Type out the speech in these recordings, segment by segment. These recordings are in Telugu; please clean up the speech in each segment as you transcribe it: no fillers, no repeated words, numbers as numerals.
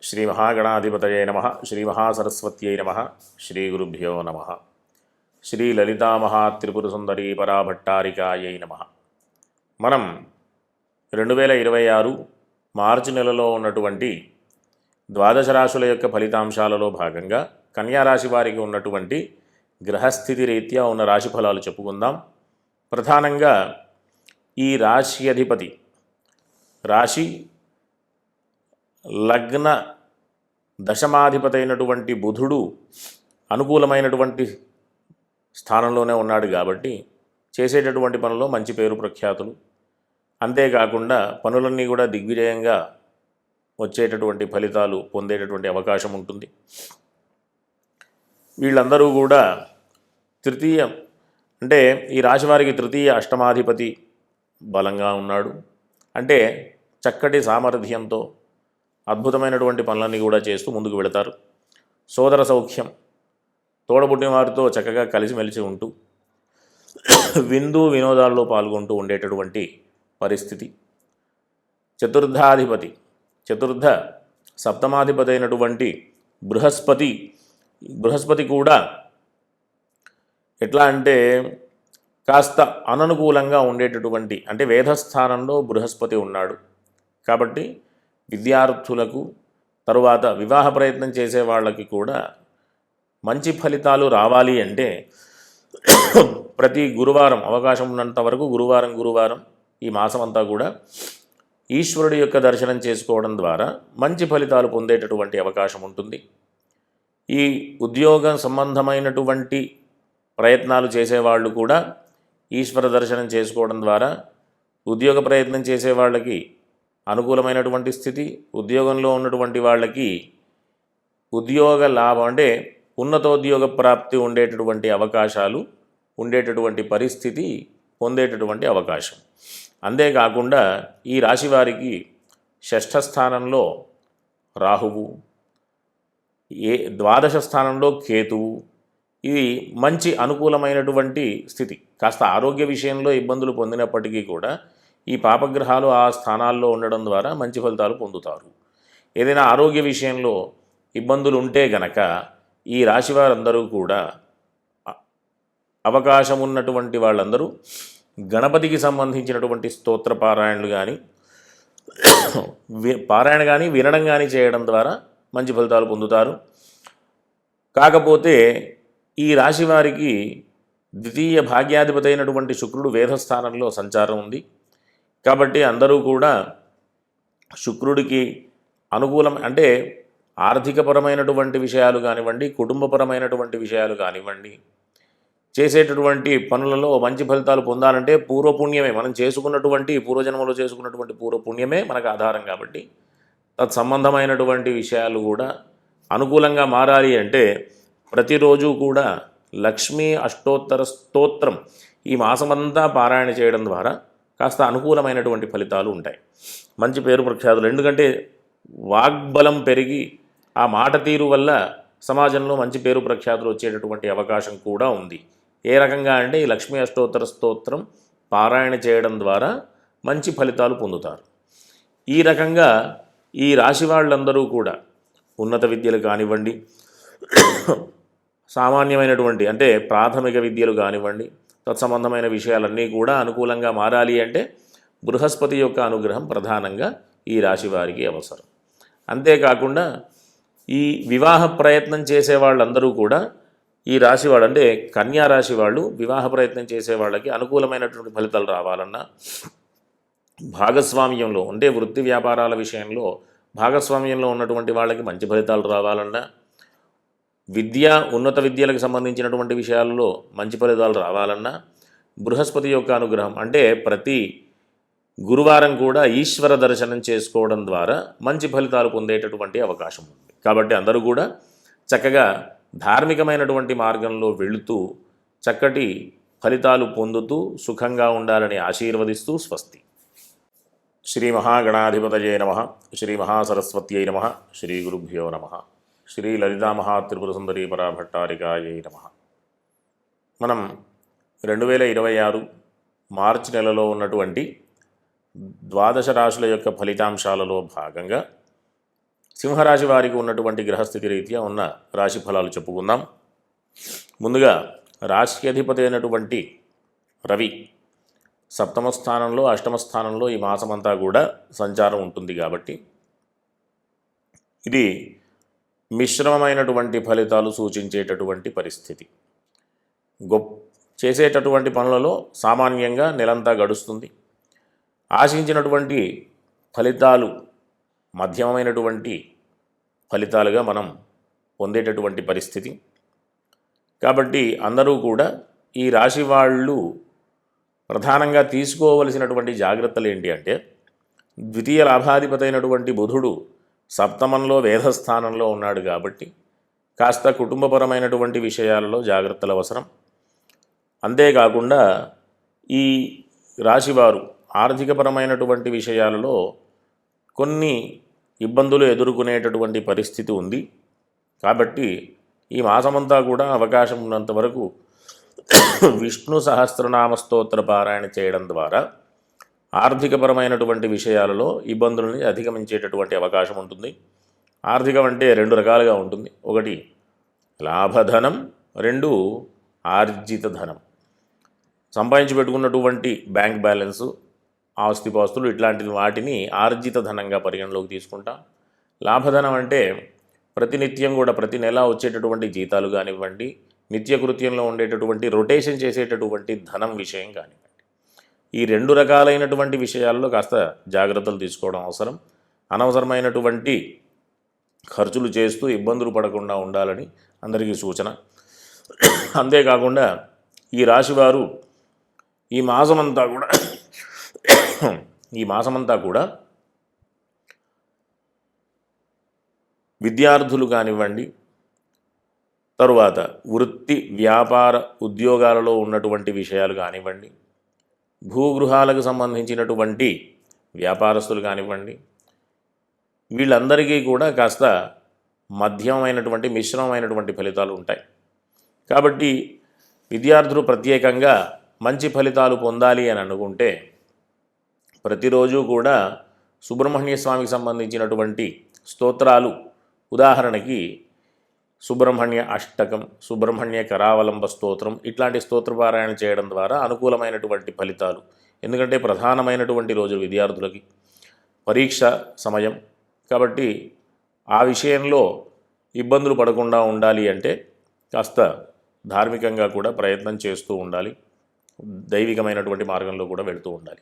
శ్రీ మహాగణాధిపతయే నమః శ్రీ మహాసరస్వత్యై నమః శ్రీ గురుభ్యో నమః శ్రీ లలితామహాత్రిపుర సుందరీ పరాభట్టారికాయై నమః. మనం 2026 మార్చి నెలలో ఉన్నటువంటి ద్వాదశ రాశుల యొక్క ఫలితాంశాలలో భాగంగా కన్యారాశి వారికి ఉన్నటువంటి గ్రహస్థితి రీత్యా ఉన్న రాశి ఫలాలు చెప్పుకుందాం. ప్రధానంగా ఈ రాశి అధిపతి రాశి లగ్న దశమాధిపతి అయినటువంటి బుధుడు అనుకూలమైనటువంటి స్థానంలోనే ఉన్నాడు కాబట్టి చేసేటటువంటి పనుల్లో మంచి పేరు ప్రఖ్యాతులు, అంతేకాకుండా పనులన్నీ కూడా దిగ్విజయంగా వచ్చేటటువంటి ఫలితాలు పొందేటటువంటి అవకాశం ఉంటుంది. వీళ్ళందరూ కూడా తృతీయ అంటే ఈ రాశి వారికి తృతీయ అష్టమాధిపతి బలంగా ఉన్నాడు. అంటే చక్కటి సామర్థ్యంతో అద్భుతమైనటువంటి పనులన్నీ కూడా చేస్తూ ముందుకు వెళతారు. సోదర సౌఖ్యం, తోడబుట్టిన వారితో చక్కగా కలిసిమెలిసి ఉంటూ విందు వినోదాల్లో పాల్గొంటూ ఉండేటటువంటి పరిస్థితి. చతుర్థ సప్తమాధిపతి అయినటువంటి బృహస్పతి కూడా ఎట్లా అంటే కాస్త అననుకూలంగా ఉండేటటువంటి, అంటే వేధస్థానంలో బృహస్పతి ఉన్నాడు కాబట్టి విద్యార్థులకు, తరువాత వివాహ ప్రయత్నం చేసే వాళ్ళకి కూడా మంచి ఫలితాలు రావాలి అంటే ప్రతి గురువారం అవకాశం ఉన్నంత వరకు గురువారం ఈ మాసం అంతా కూడా ఈశ్వరుడి యొక్క దర్శనం చేసుకోవడం ద్వారా మంచి ఫలితాలు పొందేటటువంటి అవకాశం ఉంటుంది. ఈ ఉద్యోగ సంబంధమైనటువంటి ప్రయత్నాలు చేసేవాళ్ళు కూడా ఈశ్వర దర్శనం చేసుకోవడం ద్వారా ఉద్యోగ ప్రయత్నం చేసే వాళ్ళకి అనుకూలమైనటువంటి స్థితి, ఉద్యోగంలో ఉన్నటువంటి వాళ్ళకి ఉద్యోగ లాభం అంటే ఉన్నతోద్యోగ ప్రాప్తి ఉండేటటువంటి అవకాశాలు, ఉండేటటువంటి పరిస్థితి పొందేటటువంటి అవకాశం. అంతేకాకుండా ఈ రాశి వారికి షష్ఠ స్థానంలో రాహువు, ద్వాదశ స్థానంలో కేతువు, ఇది మంచి అనుకూలమైనటువంటి స్థితి. కాస్త ఆరోగ్య విషయంలో ఇబ్బందులు పొందినప్పటికీ కూడా ఈ పాపగ్రహాలు ఆ స్థానాల్లో ఉండడం ద్వారా మంచి ఫలితాలు పొందుతారు. ఏదైనా ఆరోగ్య విషయంలో ఇబ్బందులు ఉంటే గనక ఈ రాశి వారందరూ కూడా, అవకాశం ఉన్నటువంటి వాళ్ళందరూ గణపతికి సంబంధించినటువంటి స్తోత్ర పారాయణలు కానీ వినడం కానీ చేయడం ద్వారా మంచి ఫలితాలు పొందుతారు. కాకపోతే ఈ రాశి వారికి ద్వితీయ భాగ్యాధిపతి అయినటువంటి శుక్రుడు వేధస్థానంలో సంచారం ఉంది కాబట్టి అందరూ కూడా శుక్రుడికి అనుకూలం, అంటే ఆర్థికపరమైనటువంటి విషయాలు కానివ్వండి, కుటుంబపరమైనటువంటి విషయాలు కానివ్వండి, చేసేటటువంటి పనులలో మంచి ఫలితాలు పొందాలంటే పూర్వపుణ్యమే, మనం చేసుకున్నటువంటి పూర్వజన్మలో చేసుకున్నటువంటి పూర్వపుణ్యమే మనకు ఆధారం. కాబట్టి తత్సంబంధమైనటువంటి విషయాలు కూడా అనుకూలంగా మారాలి అంటే ప్రతిరోజు కూడా లక్ష్మీ అష్టోత్తర స్తోత్రం ఈ మాసమంతా పారాయణ చేయడం ద్వారా కాస్త అనుకూలమైనటువంటి ఫలితాలు ఉంటాయి, మంచి పేరు ప్రఖ్యాతులు. ఎందుకంటే వాగ్బలం పెరిగి ఆ మాట తీరు వల్ల సమాజంలో మంచి పేరు ప్రఖ్యాతులు వచ్చేటటువంటి అవకాశం కూడా ఉంది. ఏ రకంగా అంటే ఈ లక్ష్మీ అష్టోత్తర స్తోత్రం పారాయణ చేయడం ద్వారా మంచి ఫలితాలు పొందుతారు. ఈ రకంగా ఈ రాశి వాళ్ళందరూ కూడా ఉన్నత విద్యలు కానివ్వండి, సామాన్యమైనటువంటి అంటే ప్రాథమిక విద్యలు కానివ్వండి, తత్సంబంధమైన విషయాలన్నీ కూడా అనుకూలంగా మారాలి అంటే బృహస్పతి యొక్క అనుగ్రహం ప్రధానంగా ఈ రాశి వారికి అవసరం. అంతేకాకుండా ఈ వివాహ ప్రయత్నం చేసే వాళ్ళందరూ కూడా ఈ రాశి వాళ్ళు, అంటే కన్యా రాశి వాళ్ళు వివాహ ప్రయత్నం చేసే వాళ్ళకి అనుకూలమైనటువంటి ఫలితాలు రావాలన్నా, భాగస్వామ్యంలో అంటే వృత్తి వ్యాపారాల విషయంలో భాగస్వామ్యంలో ఉన్నటువంటి వాళ్ళకి మంచి ఫలితాలు రావాలన్నా, ఉన్నత విద్యలకు సంబంధించినటువంటి విషయాలలో మంచి ఫలితాలు రావాలన్నా బృహస్పతి యొక్క అనుగ్రహం, అంటే ప్రతి గురువారం కూడా ఈశ్వర దర్శనం చేసుకోవడం ద్వారా మంచి ఫలితాలు పొందేటటువంటి అవకాశం ఉంది. కాబట్టి అందరూ కూడా చక్కగా ధార్మికమైనటువంటి మార్గంలో వెళుతూ చక్కటి ఫలితాలు పొందుతూ సుఖంగా ఉండాలని ఆశీర్వదిస్తూ స్వస్తి. శ్రీ మహాగణాధిపతయే నమః శ్రీ మహాసరస్వత్యై నమః శ్రీ గురుభ్యో నమః శ్రీ లలితామహాత్రిపుర సుందరీ పరాభట్టారికాయై నమః. మనం 2026 మార్చి నెలలో ఉన్నటువంటి ద్వాదశ రాశుల యొక్క ఫలితాంశాలలో భాగంగా సింహరాశి వారికి ఉన్నటువంటి గ్రహస్థితి రీత్యా ఉన్న రాశి ఫలాలు చెప్పుకుందాం. ముందుగా రాశి అధిపతి అయినటువంటి రవి సప్తమ స్థానంలో, అష్టమ స్థానంలో ఈ మాసమంతా కూడా సంచారం ఉంటుంది కాబట్టి ఇది మిశ్రమమైనటువంటి ఫలితాలు సూచించేటటువంటి పరిస్థితి. చేసేటటువంటి పనులలో సామాన్యంగా నెలంతా గడుస్తుంది. ఆశించినటువంటి ఫలితాలు మధ్యమైనటువంటి ఫలితాలుగా మనం పొందేటటువంటి పరిస్థితి. కాబట్టి అందరూ కూడా ఈ రాశి వాళ్ళు ప్రధానంగా తీసుకోవలసినటువంటి జాగ్రత్తలు ఏంటి అంటే, ద్వితీయ లాభాధిపతి అయినటువంటి బుధుడు సప్తమంలో వేధస్థానంలో ఉన్నాడు కాబట్టి కాస్త కుటుంబపరమైనటువంటి విషయాలలో జాగ్రత్తలు అవసరం. అంతేకాకుండా ఈ రాశివారు ఆర్థికపరమైనటువంటి విషయాలలో కొన్ని ఇబ్బందులు ఎదుర్కొనేటటువంటి పరిస్థితి ఉంది. కాబట్టి ఈ మాసమంతా కూడా అవకాశం ఉన్నంత వరకు విష్ణు సహస్రనామ స్తోత్ర పారాయణ చేయడం ద్వారా ఆర్థికపరమైనటువంటి విషయాలలో ఇబ్బందులని అధిగమించేటటువంటి అవకాశం ఉంటుంది. ఆర్థికం అంటే రెండు రకాలుగా ఉంటుంది. ఒకటి లాభధనం, రెండు ఆర్జిత ధనం. సంపాదించి పెట్టుకున్నటువంటి బ్యాంక్ బ్యాలెన్సు, ఆస్తిపాస్తులు ఇట్లాంటి వాటిని ఆర్జిత ధనంగా పరిగణలోకి తీసుకుంటాం. లాభధనం అంటే ప్రతినిత్యం కూడా ప్రతి నెల వచ్చేటటువంటి జీతాలు కానివ్వండి, నిత్యకృత్యంలో ఉండేటటువంటి రొటేషన్ చేసేటటువంటి ధనం విషయం కానివ్వండి, ఈ రెండు రకాలైనటువంటి విషయాల్లో కాస్త జాగ్రత్తలు తీసుకోవడం అవసరం. అనవసరమైనటువంటి ఖర్చులు చేస్తూ ఇబ్బందులు పడకుండా ఉండాలని అందరికీ సూచన. అంతేకాకుండా ఈ రాశివారు ఈ మాసమంతా కూడా విద్యార్థులు కానివ్వండి, తరువాత వృత్తి వ్యాపార ఉద్యోగాలలో ఉన్నటువంటి విషయాలు కానివ్వండి, భూగృహాలకు సంబంధించినటువంటి వ్యాపారస్తులు కానివ్వండి, వీళ్ళందరికీ కూడా కాస్త మధ్యమైనటువంటి మిశ్రమమైనటువంటి ఫలితాలు ఉంటాయి. కాబట్టి విద్యార్థులు ప్రత్యేకంగా మంచి ఫలితాలు పొందాలి అని అనుకుంటే ప్రతిరోజు కూడా సుబ్రహ్మణ్య స్వామికి సంబంధించినటువంటి స్తోత్రాలు, ఉదాహరణకి సుబ్రహ్మణ్య అష్టకం, సుబ్రహ్మణ్య కరావలంబ స్తోత్రం, ఇట్లాంటి స్తోత్రపారాయణ చేయడం ద్వారా అనుకూలమైనటువంటి ఫలితాలు. ఎందుకంటే ప్రధానమైనటువంటి రోజు విద్యార్థులకి పరీక్ష సమయం కాబట్టి ఆ విషయంలో ఇబ్బందులు పడకుండా ఉండాలి అంటే కాస్త ధార్మికంగా కూడా ప్రయత్నం చేస్తూ ఉండాలి. దైవికమైనటువంటి మార్గంలో కూడా వెళుతూ ఉండాలి.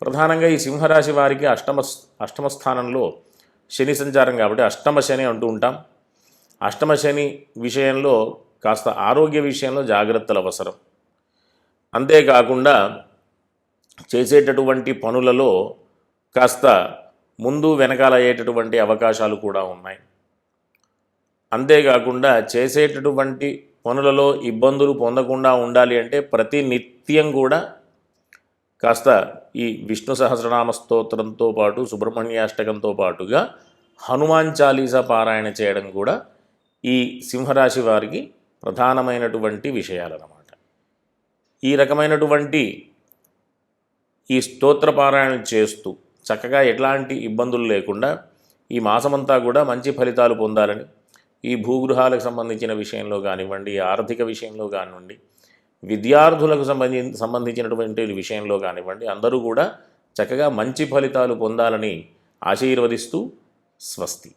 ప్రధానంగా ఈ సింహరాశి వారికి అష్టమ స్థానంలో శని సంచారం కాబట్టి అష్టమ శని అంటూ ఉంటాం. అష్టమ శని విషయంలో కాస్త ఆరోగ్య విషయంలో జాగ్రత్తలు అవసరం. అంతేకాకుండా చేసేటటువంటి పనులలో కాస్త ముందు వెనకాల అయ్యేటటువంటి అవకాశాలు కూడా ఉన్నాయి. అంతేకాకుండా చేసేటటువంటి పనులలో ఇబ్బందులు పొందకుండా ఉండాలి అంటే ప్రతి నిత్యం కూడా కాస్త ఈ విష్ణు సహస్రనామ స్తోత్రంతో పాటు సుబ్రహ్మణ్యాష్టకంతో పాటుగా హనుమాన్ చాలీసా పారాయణ చేయడం కూడా ఈ సింహరాశి వారికి ప్రధానమైనటువంటి విషయాలన్నమాట. ఈ రకమైనటువంటి ఈ స్తోత్ర పారాయణ చేస్తూ చక్కగా ఎట్లాంటి ఇబ్బందులు లేకుండా ఈ మాసమంతా కూడా మంచి ఫలితాలు పొందాలని, ఈ భూగృహాలకు సంబంధించిన విషయంలో కానివ్వండి, ఆర్థిక విషయంలో కానివ్వండి, విద్యార్థులకు సంబంధించినటువంటి విషయంలో కానివ్వండి, అందరూ కూడా చక్కగా మంచి ఫలితాలు పొందాలని ఆశీర్వదిస్తూ స్వస్తి.